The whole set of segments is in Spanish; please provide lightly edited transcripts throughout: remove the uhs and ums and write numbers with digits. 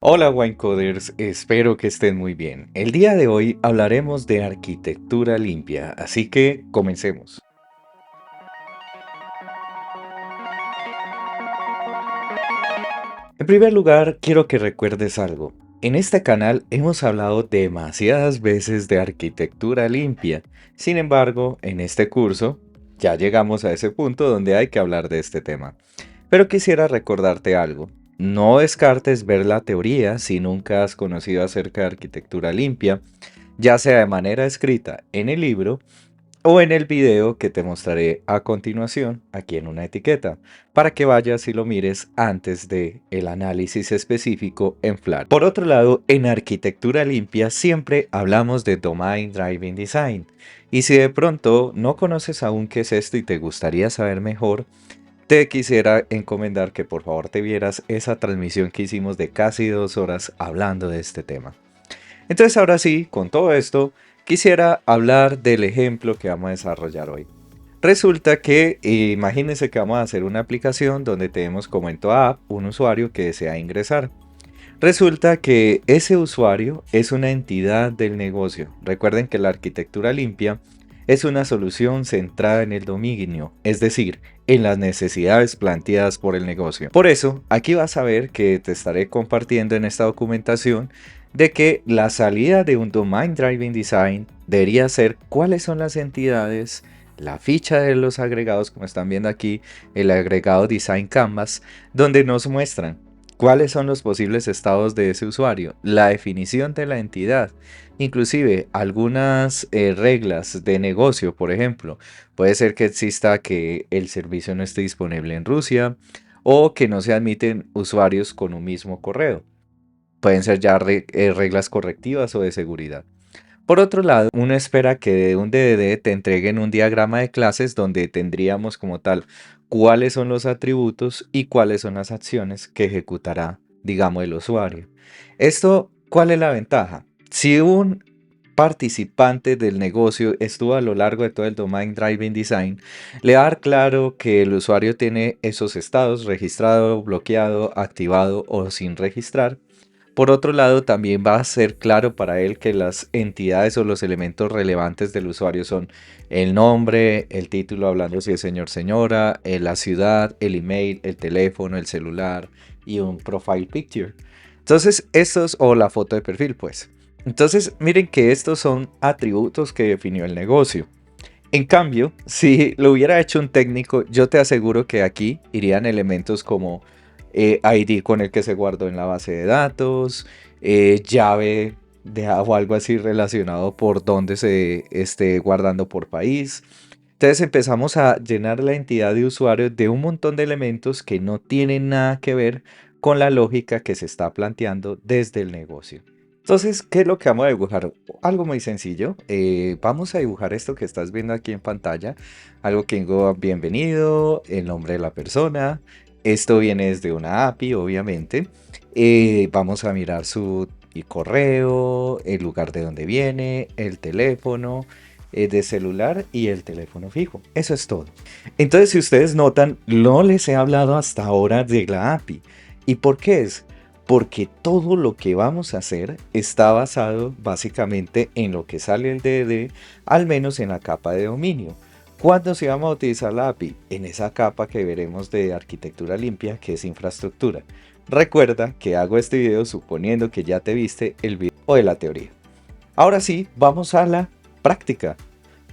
Hola Winecoders, espero que estén muy bien. El día de hoy hablaremos de arquitectura limpia, así que comencemos. En primer lugar, quiero que recuerdes algo. En este canal hemos hablado demasiadas veces de arquitectura limpia. Sin embargo, en este curso ya llegamos a ese punto donde hay que hablar de este tema. Pero quisiera recordarte algo. No descartes ver la teoría si nunca has conocido acerca de arquitectura limpia, ya sea de manera escrita en el libro o en el video que te mostraré a continuación aquí en una etiqueta, para que vayas y lo mires antes de el análisis específico en Flat. Por otro lado, en arquitectura limpia siempre hablamos de Domain Driving Design, y si de pronto no conoces aún qué es esto y te gustaría saber mejor, te quisiera encomendar que por favor te vieras esa transmisión que hicimos de casi 2 horas hablando de este tema. Entonces ahora sí, con todo esto, quisiera hablar del ejemplo que vamos a desarrollar hoy. Resulta que imagínense que vamos a hacer una aplicación donde tenemos como en toda app un usuario que desea ingresar. Resulta que ese usuario es una entidad del negocio. Recuerden que la arquitectura limpia es una solución centrada en el dominio, es decir, en las necesidades planteadas por el negocio. Por eso, aquí vas a ver que te estaré compartiendo en esta documentación de que la salida de un Domain Driving Design debería ser cuáles son las entidades, la ficha de los agregados, como están viendo aquí, el agregado Design Canvas, donde nos muestran cuáles son los posibles estados de ese usuario, la definición de la entidad, inclusive algunas reglas de negocio, por ejemplo. Puede ser que exista que el servicio no esté disponible en Rusia o que no se admiten usuarios con un mismo correo. Pueden ser ya reglas correctivas o de seguridad. Por otro lado, uno espera que de un DDD te entreguen un diagrama de clases donde tendríamos como tal cuáles son los atributos y cuáles son las acciones que ejecutará, digamos, el usuario. Esto, ¿cuál es la ventaja? Si un participante del negocio estuvo a lo largo de todo el Domain Driving Design, le va a dar claro que el usuario tiene esos estados registrado, bloqueado, activado o sin registrar. Por otro lado, también va a ser claro para él que las entidades o los elementos relevantes del usuario son el nombre, el título hablando si es señor, señora, la ciudad, el email, el teléfono, el celular y un profile picture. Entonces, estos o la foto de perfil, pues. Entonces, miren que estos son atributos que definió el negocio. En cambio, si lo hubiera hecho un técnico, yo te aseguro que aquí irían elementos como ID con el que se guardó en la base de datos, llave o algo así relacionado por dónde se esté guardando por país. Entonces empezamos a llenar la entidad de usuario de un montón de elementos que no tienen nada que ver con la lógica que se está planteando desde el negocio. Entonces, ¿qué es lo que vamos a dibujar? Algo muy sencillo. Vamos a dibujar esto que estás viendo aquí en pantalla. Algo que digo bienvenido, el nombre de la persona. Esto viene desde una API, obviamente. Vamos a mirar su correo, el lugar de donde viene, el teléfono de celular y el teléfono fijo. Eso es todo. Entonces, si ustedes notan, no les he hablado hasta ahora de la API. ¿Y por qué es? Porque todo lo que vamos a hacer está basado básicamente en lo que sale el DD, al menos en la capa de dominio. ¿Cuándo se vamos a utilizar la API? En esa capa que veremos de arquitectura limpia, que es infraestructura. Recuerda que hago este video suponiendo que ya te viste el video de la teoría. Ahora sí, vamos a la práctica.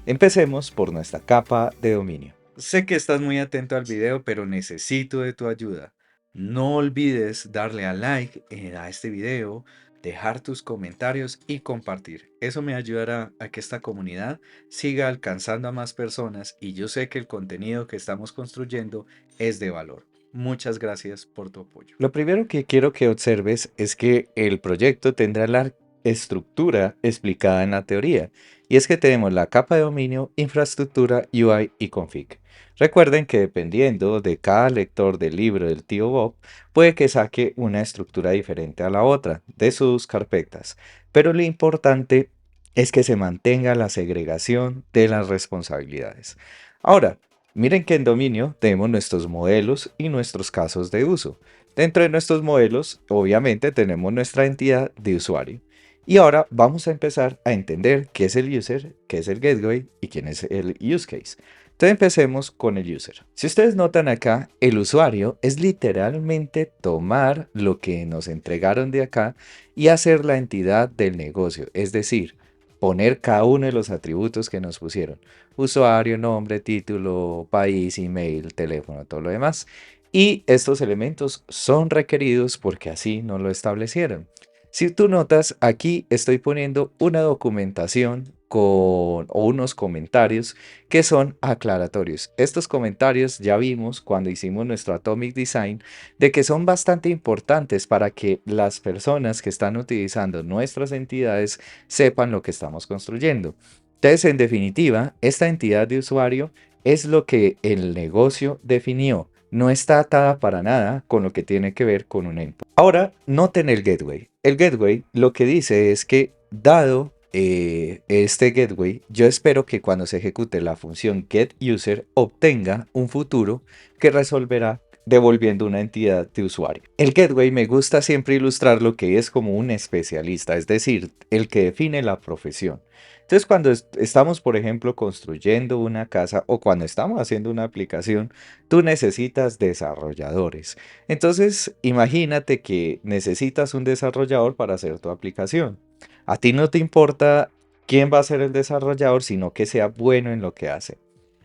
Empecemos por nuestra capa de dominio. Sé que estás muy atento al video, pero necesito de tu ayuda. No olvides darle a like a este video, dejar tus comentarios y compartir. Eso me ayudará a que esta comunidad siga alcanzando a más personas y yo sé que el contenido que estamos construyendo es de valor. Muchas gracias por tu apoyo. Lo primero que quiero que observes es que el proyecto tendrá la estructura explicada en la teoría. Y es que tenemos la capa de dominio, infraestructura, UI y config. Recuerden que dependiendo de cada lector del libro del tío Bob, puede que saque una estructura diferente a la otra de sus carpetas. Pero lo importante es que se mantenga la segregación de las responsabilidades. Ahora, miren que en dominio tenemos nuestros modelos y nuestros casos de uso. Dentro de nuestros modelos, obviamente, tenemos nuestra entidad de usuario. Y ahora vamos a empezar a entender qué es el user, qué es el gateway y quién es el use case. Entonces empecemos con el user. Si ustedes notan acá, el usuario es literalmente tomar lo que nos entregaron de acá y hacer la entidad del negocio, es decir, poner cada uno de los atributos que nos pusieron. Usuario, nombre, título, país, email, teléfono, todo lo demás. Y estos elementos son requeridos porque así nos lo establecieron. Si tú notas, aquí estoy poniendo una documentación o unos comentarios que son aclaratorios. Estos comentarios ya vimos cuando hicimos nuestro Atomic Design de que son bastante importantes para que las personas que están utilizando nuestras entidades sepan lo que estamos construyendo. Entonces, en definitiva, esta entidad de usuario es lo que el negocio definió. No está atada para nada con lo que tiene que ver con un endpoint. Ahora, noten el gateway. El gateway lo que dice es que dado este gateway, yo espero que cuando se ejecute la función getUser obtenga un futuro que resolverá devolviendo una entidad de usuario. El gateway me gusta siempre ilustrar lo que es como un especialista, es decir, el que define la profesión. Entonces, cuando estamos, por ejemplo, construyendo una casa o cuando estamos haciendo una aplicación, tú necesitas desarrolladores. Entonces, imagínate que necesitas un desarrollador para hacer tu aplicación. A ti no te importa quién va a ser el desarrollador, sino que sea bueno en lo que hace.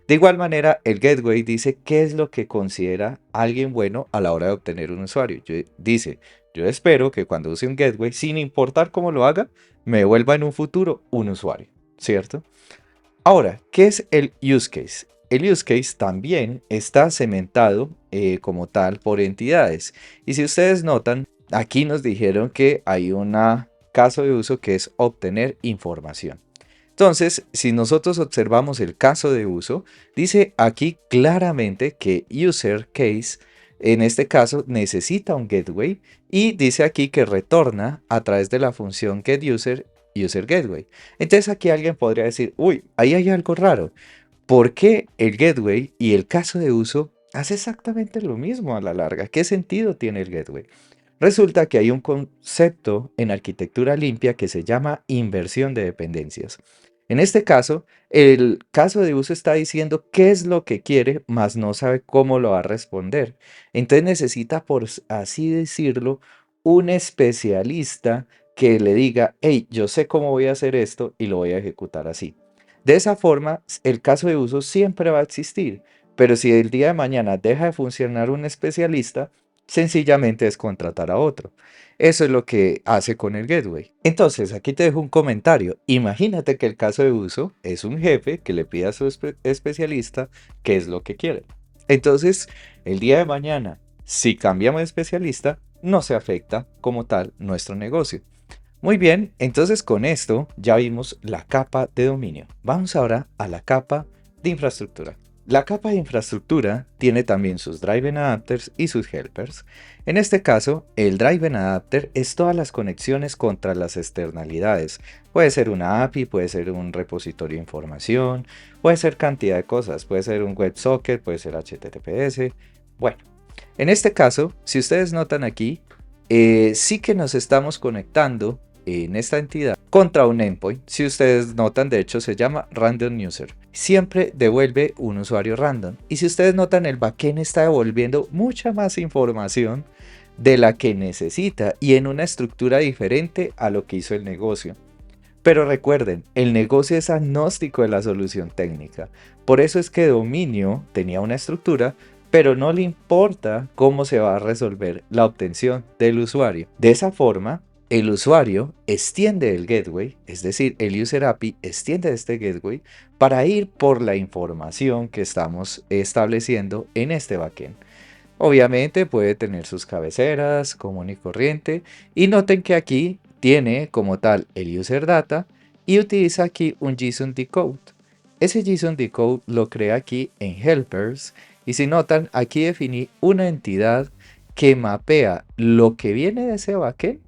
De igual manera, el gateway dice qué es lo que considera alguien bueno a la hora de obtener un usuario. Dice, yo espero que cuando use un gateway, sin importar cómo lo haga, me devuelva en un futuro un usuario, ¿cierto? Ahora, ¿qué es el use case? El use case también está cementado como tal por entidades. Y si ustedes notan, aquí nos dijeron que hay un caso de uso que es obtener información. Entonces, si nosotros observamos el caso de uso, dice aquí claramente que user case, en este caso, necesita un gateway y dice aquí que retorna a través de la función getUser, user gateway. Entonces aquí alguien podría decir, uy, ahí hay algo raro. ¿Por qué el gateway y el caso de uso hace exactamente lo mismo a la larga? ¿Qué sentido tiene el gateway? Resulta que hay un concepto en arquitectura limpia que se llama inversión de dependencias. En este caso, el caso de uso está diciendo qué es lo que quiere, mas no sabe cómo lo va a responder. Entonces necesita, por así decirlo, un especialista que le diga, hey, yo sé cómo voy a hacer esto y lo voy a ejecutar así. De esa forma, el caso de uso siempre va a existir, pero si el día de mañana deja de funcionar un especialista, sencillamente es contratar a otro. Eso es lo que hace con el gateway. Entonces, aquí te dejo un comentario. Imagínate que el caso de uso es un jefe que le pide a su especialista qué es lo que quiere. Entonces, el día de mañana, si cambiamos de especialista, no se afecta como tal nuestro negocio. Muy bien, entonces con esto ya vimos la capa de dominio. Vamos ahora a la capa de infraestructura. La capa de infraestructura tiene también sus driven adapters y sus helpers. En este caso, el driven adapter es todas las conexiones contra las externalidades. Puede ser una API, puede ser un repositorio de información, puede ser cantidad de cosas, puede ser un WebSocket, puede ser HTTPS. Bueno, en este caso, si ustedes notan aquí, sí que nos estamos conectando en esta entidad contra un endpoint. Si ustedes notan, de hecho se llama random user. Siempre devuelve un usuario random. Y si ustedes notan, el backend está devolviendo mucha más información de la que necesita y en una estructura diferente a lo que hizo el negocio. Pero recuerden, el negocio es agnóstico de la solución técnica. Por eso es que dominio tenía una estructura, pero no le importa cómo se va a resolver la obtención del usuario. De esa forma, el usuario extiende el gateway, es decir, el user API extiende este gateway para ir por la información que estamos estableciendo en este backend. Obviamente puede tener sus cabeceras común y corriente, y noten que aquí tiene como tal el user data y utiliza aquí un JSON decode. Ese JSON decode lo crea aquí en helpers, y si notan, aquí definí una entidad que mapea lo que viene de ese backend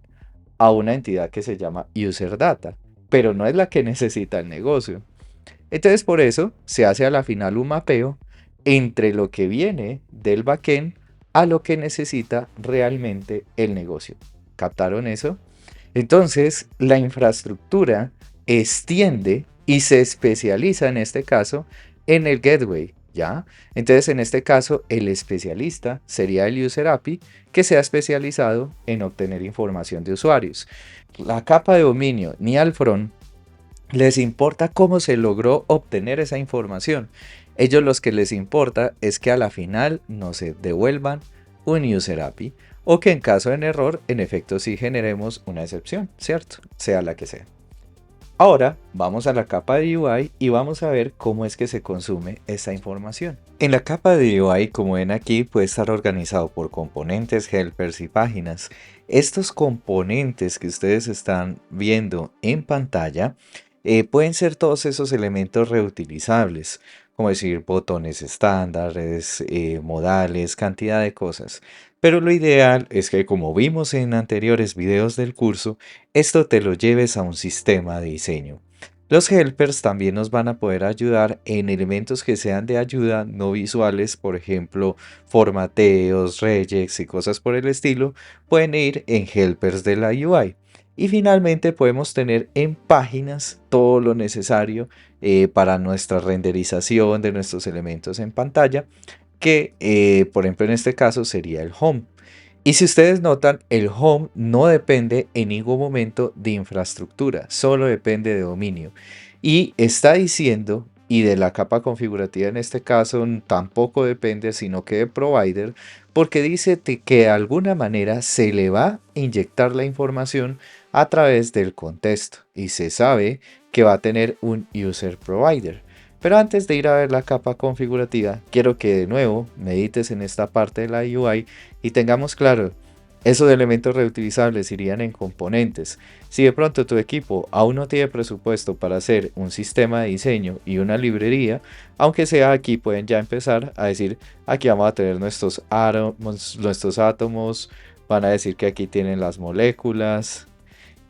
a una entidad que se llama user data, pero no es la que necesita el negocio. Entonces por eso se hace a la final un mapeo entre lo que viene del backend a lo que necesita realmente el negocio. ¿Captaron eso? Entonces, la infraestructura extiende y se especializa en este caso en el gateway, ¿ya? Entonces, en este caso, el especialista sería el user API que se ha especializado en obtener información de usuarios. La capa de dominio ni al front les importa cómo se logró obtener esa información. Ellos los que les importa es que a la final nos devuelvan un user API o que en caso de error, en efecto sí generemos una excepción, ¿cierto? Sea la que sea. Ahora vamos a la capa de UI y vamos a ver cómo es que se consume esta información. En la capa de UI, como ven aquí, puede estar organizado por componentes, helpers y páginas. Estos componentes que ustedes están viendo en pantalla pueden ser todos esos elementos reutilizables, como decir botones estándares, modales, cantidad de cosas. Pero lo ideal es que, como vimos en anteriores videos del curso, esto te lo lleves a un sistema de diseño. Los helpers también nos van a poder ayudar en elementos que sean de ayuda no visuales, por ejemplo, formateos, regex y cosas por el estilo, pueden ir en helpers de la UI. Y finalmente podemos tener en páginas todo lo necesario para nuestra renderización de nuestros elementos en pantalla, que por ejemplo en este caso sería el home. Y si ustedes notan, el home no depende en ningún momento de infraestructura, solo depende de dominio. Y está diciendo, y de la capa configurativa en este caso tampoco depende, sino que de provider, porque dice que de alguna manera se le va a inyectar la información a través del contexto y se sabe que va a tener un user provider. Pero antes de ir a ver la capa configurativa, quiero que de nuevo medites en esta parte de la UI y tengamos claro, esos elementos reutilizables irían en componentes. Si de pronto tu equipo aún no tiene presupuesto para hacer un sistema de diseño y una librería, aunque sea aquí pueden ya empezar a decir, aquí vamos a tener nuestros átomos, van a decir que aquí tienen las moléculas,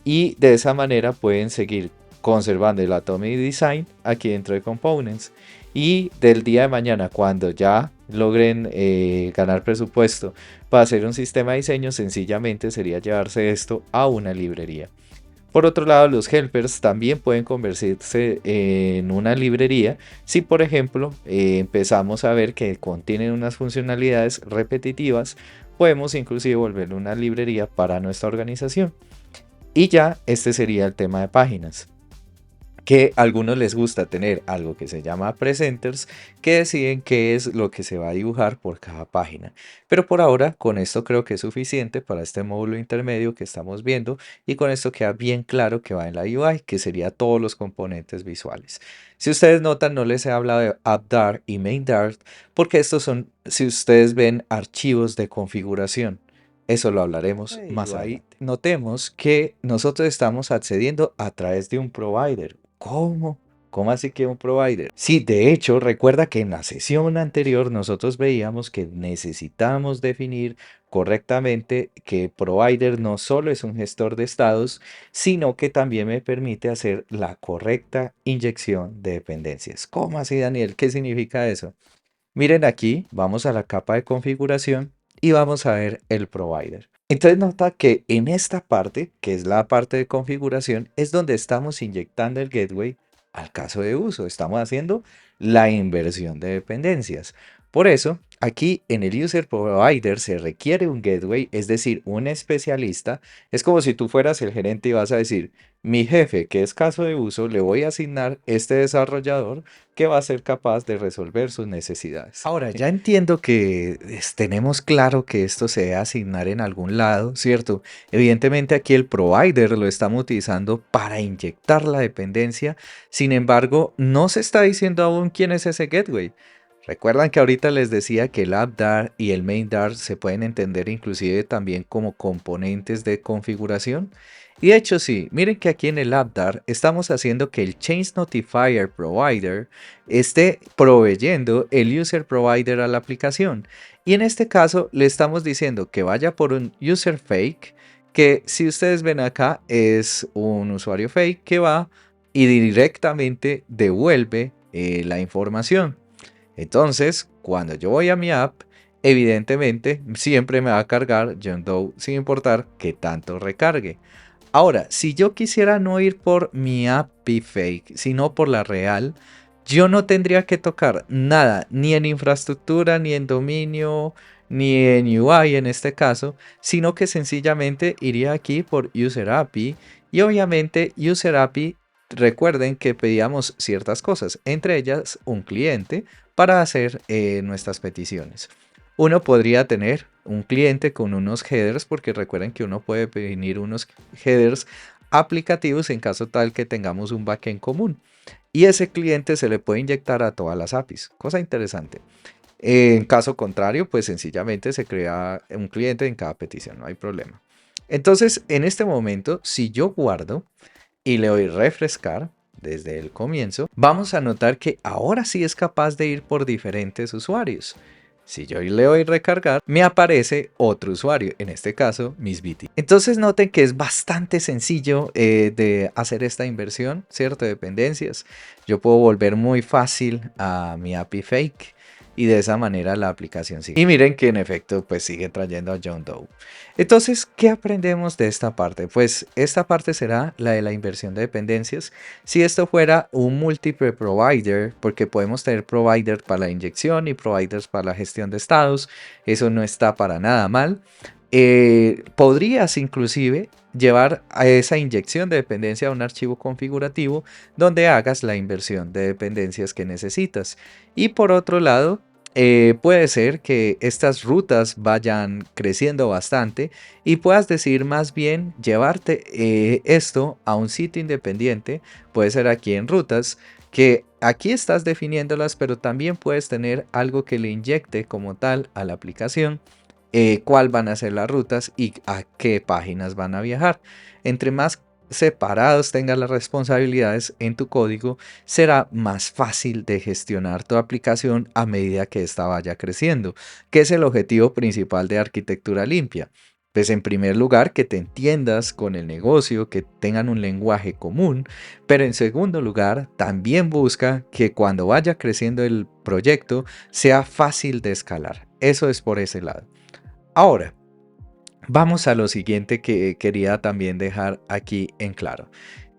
y de esa manera pueden seguir conservando el Atomic Design aquí dentro de Components. Y del día de mañana, cuando ya logren ganar presupuesto para hacer un sistema de diseño, sencillamente sería llevarse esto a una librería. Por otro lado, los helpers también pueden convertirse en una librería si, por ejemplo, empezamos a ver que contienen unas funcionalidades repetitivas, podemos inclusive volverlo una librería para nuestra organización. Y ya este sería el tema de páginas, que a algunos les gusta tener algo que se llama presenters, que deciden qué es lo que se va a dibujar por cada página. Pero por ahora con esto creo que es suficiente para este módulo intermedio que estamos viendo, y con esto queda bien claro que va en la UI, que sería todos los componentes visuales. Si ustedes notan, no les he hablado de AppDart y MainDart porque estos son, si ustedes ven, archivos de configuración. Eso lo hablaremos más adelante. Notemos que nosotros estamos accediendo a través de un provider. ¿Cómo? ¿Cómo así que un provider? Sí, de hecho, recuerda que en la sesión anterior nosotros veíamos que necesitamos definir correctamente que provider no solo es un gestor de estados, sino que también me permite hacer la correcta inyección de dependencias. ¿Cómo así, Daniel? ¿Qué significa eso? Miren aquí, vamos a la capa de configuración y vamos a ver el provider. Entonces nota que en esta parte, que es la parte de configuración, es donde estamos inyectando el gateway al caso de uso. Estamos haciendo la inversión de dependencias. Por eso, aquí en el user provider se requiere un gateway, es decir, un especialista. Es como si tú fueras el gerente y vas a decir, mi jefe, que es caso de uso, le voy a asignar este desarrollador que va a ser capaz de resolver sus necesidades. Ahora, ya entiendo que tenemos claro que esto se debe asignar en algún lado, ¿cierto? Evidentemente aquí el provider lo estamos utilizando para inyectar la dependencia, sin embargo, no se está diciendo aún quién es ese gateway. Recuerdan que ahorita les decía que el AppDart y el MainDart se pueden entender inclusive también como componentes de configuración. Y de hecho sí, miren que aquí en el AppDart estamos haciendo que el Change Notifier Provider esté proveyendo el User Provider a la aplicación. Y en este caso le estamos diciendo que vaya por un User Fake, que si ustedes ven acá es un usuario fake que va y directamente devuelve la información. Entonces, cuando yo voy a mi app, evidentemente siempre me va a cargar John Doe sin importar qué tanto recargue. Ahora, si yo quisiera no ir por mi API fake, sino por la real, yo no tendría que tocar nada, ni en infraestructura, ni en dominio, ni en UI en este caso, sino que sencillamente iría aquí por User API y obviamente User API, recuerden que pedíamos ciertas cosas, entre ellas un cliente para hacer nuestras peticiones. Uno podría tener un cliente con unos headers, porque recuerden que uno puede definir unos headers aplicativos en caso tal que tengamos un backend común. Y ese cliente se le puede inyectar a todas las APIs. Cosa interesante. En caso contrario, pues sencillamente se crea un cliente en cada petición, no hay problema. Entonces, en este momento, si yo guardo y le doy refrescar desde el comienzo, vamos a notar que ahora sí es capaz de ir por diferentes usuarios. Si yo le doy recargar, me aparece otro usuario, en este caso Miss Viti. Entonces noten que es bastante sencillo de hacer esta inversión, ¿cierto? Dependencias. Yo puedo volver muy fácil a mi API fake y de esa manera la aplicación sigue. Y miren que en efecto pues sigue trayendo a John Doe. Entonces, ¿qué aprendemos de esta parte? Pues esta parte será la de la inversión de dependencias. Si esto fuera un múltiple provider, porque podemos tener providers para la inyección y providers para la gestión de estados, eso no está para nada mal. Podrías inclusive llevar a esa inyección de dependencia a un archivo configurativo donde hagas la inversión de dependencias que necesitas. Y por otro lado, puede ser que estas rutas vayan creciendo bastante y puedas decidir más bien llevarte esto a un sitio independiente, puede ser aquí en rutas, que aquí estás definiéndolas, pero también puedes tener algo que le inyecte como tal a la aplicación cuál van a ser las rutas y a qué páginas van a viajar. Entre más separados tengas las responsabilidades en tu código, será más fácil de gestionar tu aplicación a medida que ésta vaya creciendo, que es el objetivo principal de arquitectura limpia. Pues en primer lugar, que te entiendas con el negocio, que tengan un lenguaje común, pero en segundo lugar, también busca que cuando vaya creciendo el proyecto sea fácil de escalar. Eso es por ese lado. Ahora, vamos a lo siguiente que quería también dejar aquí en claro.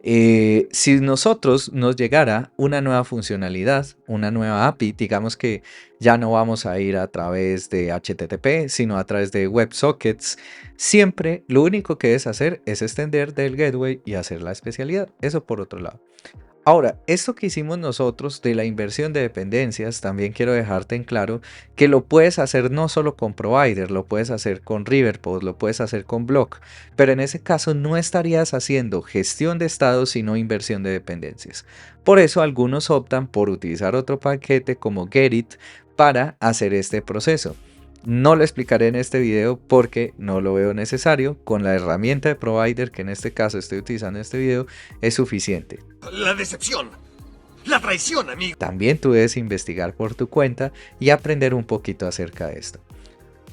Si nosotros nos llegara una nueva funcionalidad, una nueva API, digamos que ya no vamos a ir a través de HTTP, sino a través de WebSockets, siempre lo único que debes hacer es extender del gateway y hacer la especialidad. Eso por otro lado. Ahora, esto que hicimos nosotros de la inversión de dependencias, también quiero dejarte en claro que lo puedes hacer no solo con Provider, lo puedes hacer con Riverpost, lo puedes hacer con Block, pero en ese caso no estarías haciendo gestión de estados, sino inversión de dependencias. Por eso algunos optan por utilizar otro paquete como Getit para hacer este proceso. No lo explicaré en este video porque no lo veo necesario. Con la herramienta de Provider, que en este caso estoy utilizando en este video, es suficiente. La decepción, la traición, amigo. También tú debes investigar por tu cuenta y aprender un poquito acerca de esto.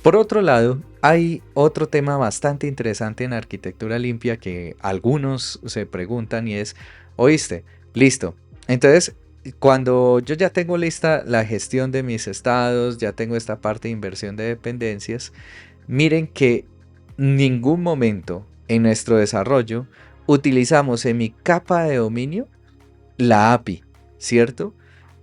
Por otro lado, hay otro tema bastante interesante en arquitectura limpia que algunos se preguntan y es, oíste, listo. Entonces, cuando yo ya tengo lista la gestión de mis estados, ya tengo esta parte de inversión de dependencias, miren que ningún momento en nuestro desarrollo utilizamos en mi capa de dominio la API, ¿cierto?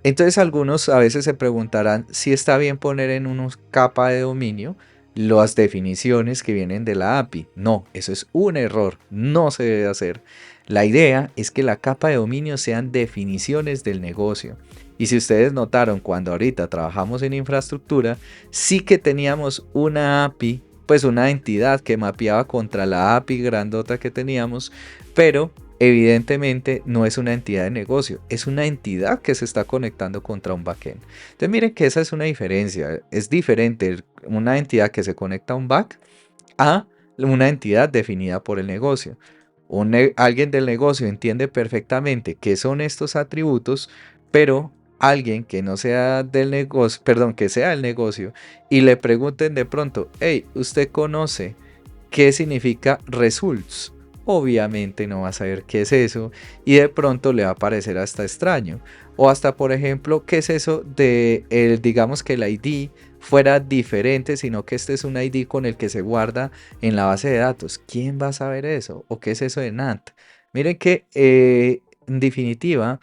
Entonces algunos a veces se preguntarán si está bien poner en una capa de dominio las definiciones que vienen de la API. No, eso es un error, no se debe hacer. La idea es que la capa de dominio sean definiciones del negocio. Y si ustedes notaron cuando ahorita trabajamos en infraestructura, sí que teníamos una API, pues una entidad que mapeaba contra la API grandota que teníamos, pero evidentemente no es una entidad de negocio, es una entidad que se está conectando contra un backend. Entonces miren que esa es una diferencia, es diferente una entidad que se conecta a un back a una entidad definida por el negocio. Alguien del negocio entiende perfectamente qué son estos atributos, pero alguien que no sea del negocio, perdón, que sea del negocio y le pregunten de pronto, hey, ¿usted conoce qué significa results? obviamente no va a saber qué es eso y de pronto le va a parecer hasta extraño. O hasta, por ejemplo, qué es eso de, digamos que el ID fuera diferente, sino que este es un ID con el que se guarda en la base de datos. ¿Quién va a saber eso? ¿O qué es eso de NAT? Miren que en definitiva,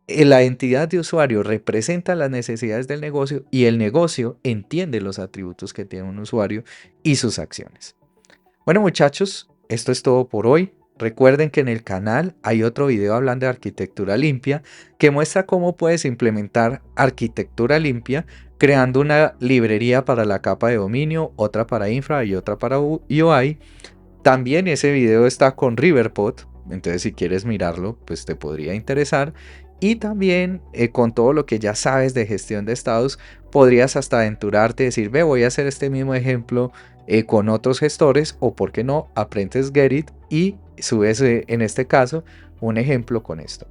la entidad de usuario representa las necesidades del negocio y el negocio entiende los atributos que tiene un usuario y sus acciones. Bueno, muchachos, esto es todo por hoy. Recuerden que en el canal hay otro video hablando de arquitectura limpia que muestra cómo puedes implementar arquitectura limpia creando una librería para la capa de dominio, otra para infra y otra para UI. También ese video está con Riverpod, entonces si quieres mirarlo, pues te podría interesar. Y también con todo lo que ya sabes de gestión de estados, podrías hasta aventurarte y decir, ve, voy a hacer este mismo ejemplo con otros gestores, o por qué no, aprendes Gerrit y subes en este caso un ejemplo con esto.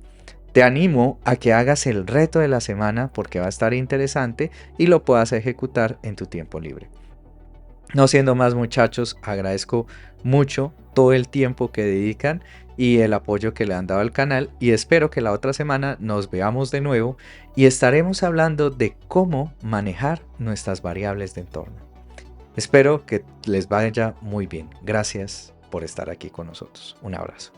Te animo a que hagas el reto de la semana porque va a estar interesante y lo puedas ejecutar en tu tiempo libre. No siendo más, muchachos, agradezco mucho todo el tiempo que dedican y el apoyo que le han dado al canal y espero que la otra semana nos veamos de nuevo y estaremos hablando de cómo manejar nuestras variables de entorno. Espero que les vaya muy bien. Gracias por estar aquí con nosotros. Un abrazo.